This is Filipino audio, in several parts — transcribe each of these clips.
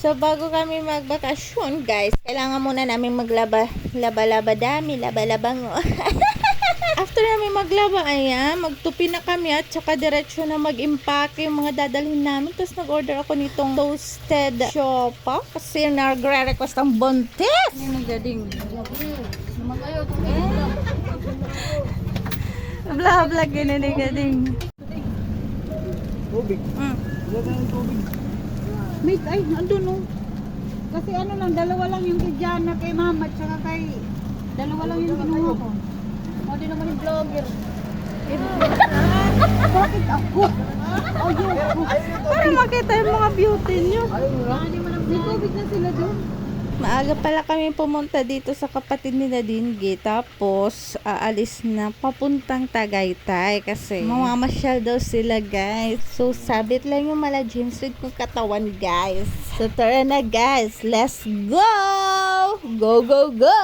So, bago kami magbakasyon, guys, kailangan muna namin laba-laba dami, laba-labango. After namin maglaba, ayan, magtupi na kami at saka diretsyo na mag-impake yung mga dadalhin namin. Tapos nag-order ako nitong toasted siopa kasi nagre-request ang buntis. Ano gading? Vlog yun na gading. Tubig. Wala ng tubig. Mate, ay, andun no. Kasi ano lang, dalawa lang yung kay Jana, kay Mama, at saka kay... Dalawa lang yung kinuha ko. O, di naman yung vlogger. Bakit ako? Para makita yung mga beauty nyo. May tubig na sila doon. Maaga pala kami pumunta dito sa kapatid ni Nadine. Tapos, aalis na papuntang Tagaytay kasi mamamasyal daw sila, guys. So, sabit lang yung mala James Reid kong katawan, guys. So, tara na, guys. Let's go! Go, go, go!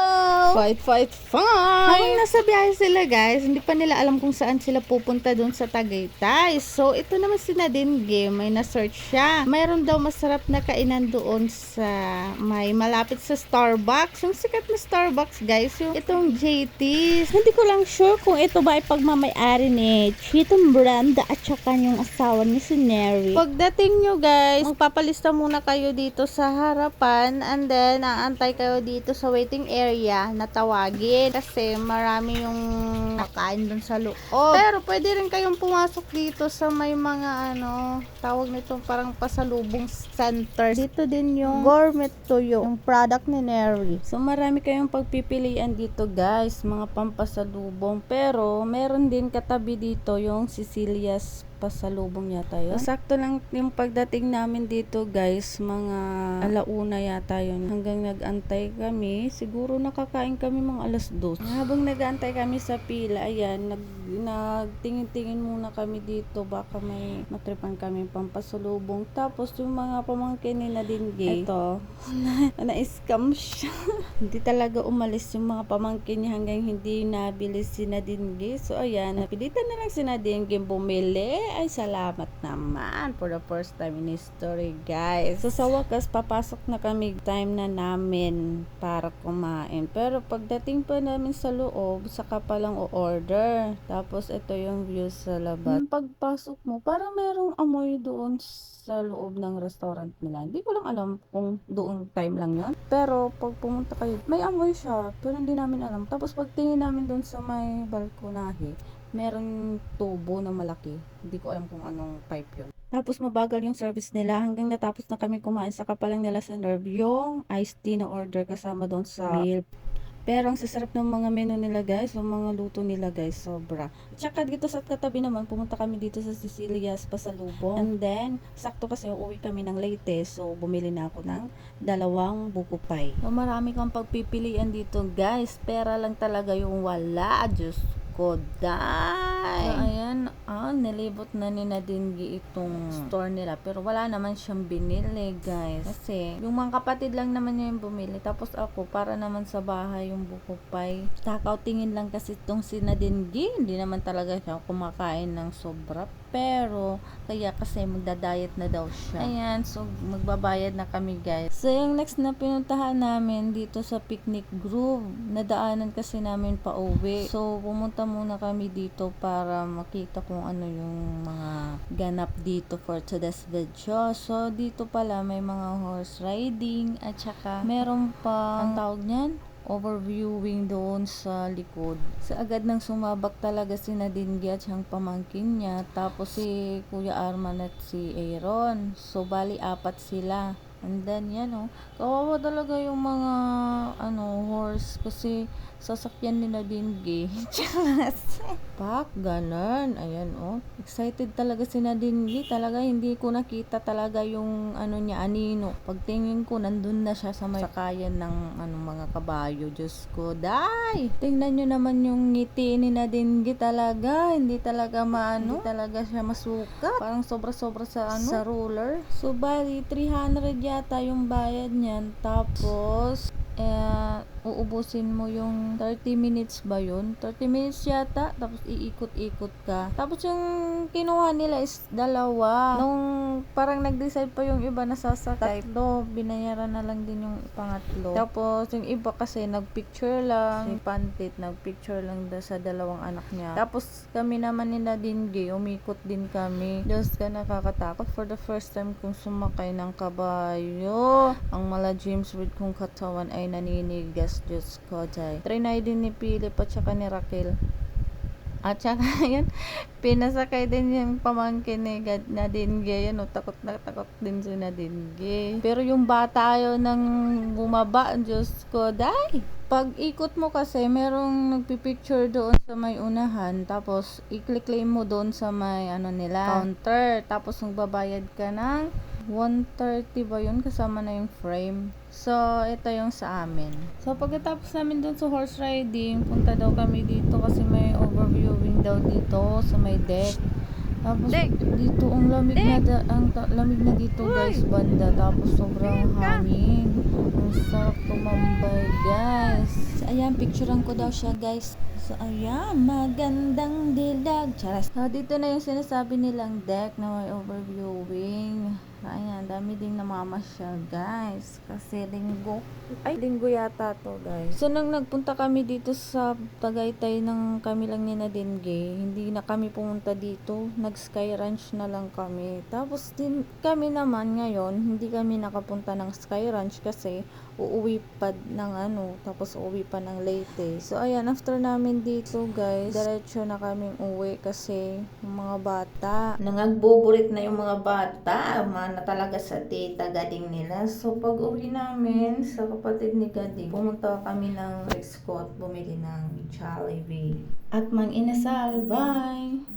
Fight, fight, fight! Habang nasa biyahe sila, guys, hindi pa nila alam kung saan sila pupunta doon sa Tagaytay. So, ito naman si Nadine. May na-search siya. Mayroon daw masarap na kainan doon sa may malapit sa Starbucks. Yung sikat na Starbucks, guys. Yung itong JT's. Hindi ko lang sure kung ito ba ay pagmamay-ari ni Chitong Branda at saka yung asawa ni si Neri. Pagdating nyo, guys, magpapalista muna kayo dito sa harapan and then aantay kayo dito sa waiting area na tawagin kasi marami yung nakain dun sa loob. Pero pwede rin kayong pumasok dito sa may mga tawag nito parang pasalubong center. Dito din yung gourmet tuyo, yung product ni Neri. So marami kayong pagpipilian dito, guys, mga pampasalubong. Pero meron din katabi dito yung Cecilia's pasalubong yata yun. Sakto lang yung pagdating namin dito, guys, mga alauna yata yun. Hanggang nag-antay kami, siguro nakakain kami mga 2:00. Habang nag-antay kami sa pila, ayan, nagtingin-tingin muna kami dito, baka may matripan kami pampasalubong. Tapos yung mga pamangkin ni Nadine, ito, na-scam siya. Hindi talaga umalis yung mga pamangkin niya hanggang hindi nabili si Nadine. So ayan, napilitan na lang si Nadine bumili. Ay, salamat naman for the first time in history, guys. So sa wakas, papasok na kami, time na namin para kumain. Pero pagdating pa namin sa loob, saka palang o-order. Tapos ito yung view sa labas. Pagpasok mo, parang merong amoy doon sa loob ng restaurant nila. Hindi ko lang alam kung doon time lang yon. Pero pag pumunta kayo, may amoy siya. Pero hindi namin alam. Tapos pagtingin namin doon sa may balkonahe, meron tubo na malaki. Hindi ko alam kung anong pipe yun. Tapos mabagal yung service nila hanggang natapos na kami kumain. Saka pa lang nila sa nerve yung iced tea na order kasama doon sa meal. Pero ang sasarap ng mga menu nila, guys, yung mga luto nila, guys, sobra. Tsaka dito sa katabi naman, pumunta kami dito sa Cecilia's pasalubong. And then, sakto kasi uuwi kami ng Leyte, so bumili na ako ng 2 buko pie. So, marami kang pagpipilian dito, guys. Pera lang talaga yung wala. Diyos ko, day. Ayan, nilibot na ni Nadine itong store nila. Pero wala naman siyang binili, guys. Kasi, yung mga kapatid lang naman niya yung bumili. Tapos ako, para naman sa bahay yung buko pie. Kakautingin lang kasi itong si Nadine. Hindi naman talaga siya kumakain ng sobra. Pero, kaya kasi magda-diet na daw siya. Ayan, so magbabayad na kami, guys. So, yung next na pinuntahan namin dito sa Picnic Grove, nadaanan kasi namin pa uwi. So, pumunta muna kami dito para makita kung ano yung mga ganap dito for today's video. So, dito pala may mga horse riding at saka meron pa, ang tawag niyan, overviewing doon sa likod. So agad nang sumabak talaga si Nadine at siyang pamangkin niya. Tapos si Kuya Arman at si Aaron. So bali 4 sila. And then yan kawawa talaga yung mga horse kasi sasakyan ni Nadine. Pak, ganun. Ayan excited talaga si Nadine. Talaga hindi ko nakita talaga yung niya, anino. Pagtingin ko, nandun na siya sa may sakayan ng mga kabayo. Diyos ko, day! Tingnan nyo naman yung ngiti ni Nadine talaga. Hindi talaga hindi talaga siya masukat. Parang sobra-sobra sa ruler. So, bali, 300 yata yung bayad niyan. Tapos, uubusin mo yung 30 minutes ba yun? 30 minutes yata, tapos iikot-ikot ka. Tapos yung kinuha nila is 2. Nung parang nag-decide pa yung iba na sasakay, 3, binayaran na lang din yung pangatlo. Tapos yung iba kasi nagpicture lang, si Pantit nagpicture lang sa 2 anak niya. Tapos kami naman nila din umikot din kami. Diyos ka, nakakatakot. For the first time kong sumakay ng kabayo, ang mala James with kong katawan ay naninigas. Diyos ko, Jay. Trinay din ni Philip at saka ni Raquel. At saka yun, pinasakay din yung pamangkin ni Nadine Gay. Yun, takot na takot din si Nadine Gay. Pero yung bata ayaw nang bumaba. Diyos ko, day! Pag ikot mo kasi, merong nagpipicture doon sa may unahan. Tapos, i-claim mo doon sa may counter. Tapos, magbabayad ka ng 130 ba yun? Kasama na yung frame. So, ito yung sa amin. So, pagkatapos namin dun sa horse riding, punta daw kami dito kasi may overviewing daw dito sa may deck. Tapos, dito ang lamig lamig na dito, guys, banda. Tapos, sobrang hangin. Ang sarap tumambay, guys. So, ayan, picturean ko daw siya, guys. So, ayan, magandang dilag. Charas. So, dito na yung sinasabi nilang deck na may overviewing. Ayan, dami ding namamasyal, guys. Kasi linggo yata to, guys. So, nang nagpunta kami dito sa Tagaytay ng kami lang ni Nadine Gay, hindi na kami pumunta dito. Nag-Sky Ranch na lang kami. Tapos, din kami naman ngayon, hindi kami nakapunta ng Sky Ranch kasi uuwi pa ng tapos uuwi pa ng Leyte. So, ayan, after namin dito, guys, diretso na kaming uwi kasi yung mga bata, nangagbuburit na yung mga bata, na talaga sa tita Gading nila. So, pag uwi namin sa kapatid ni Gading, pumunta kami ng Prescott, bumili ng Jollibee at mang inasal. Bye!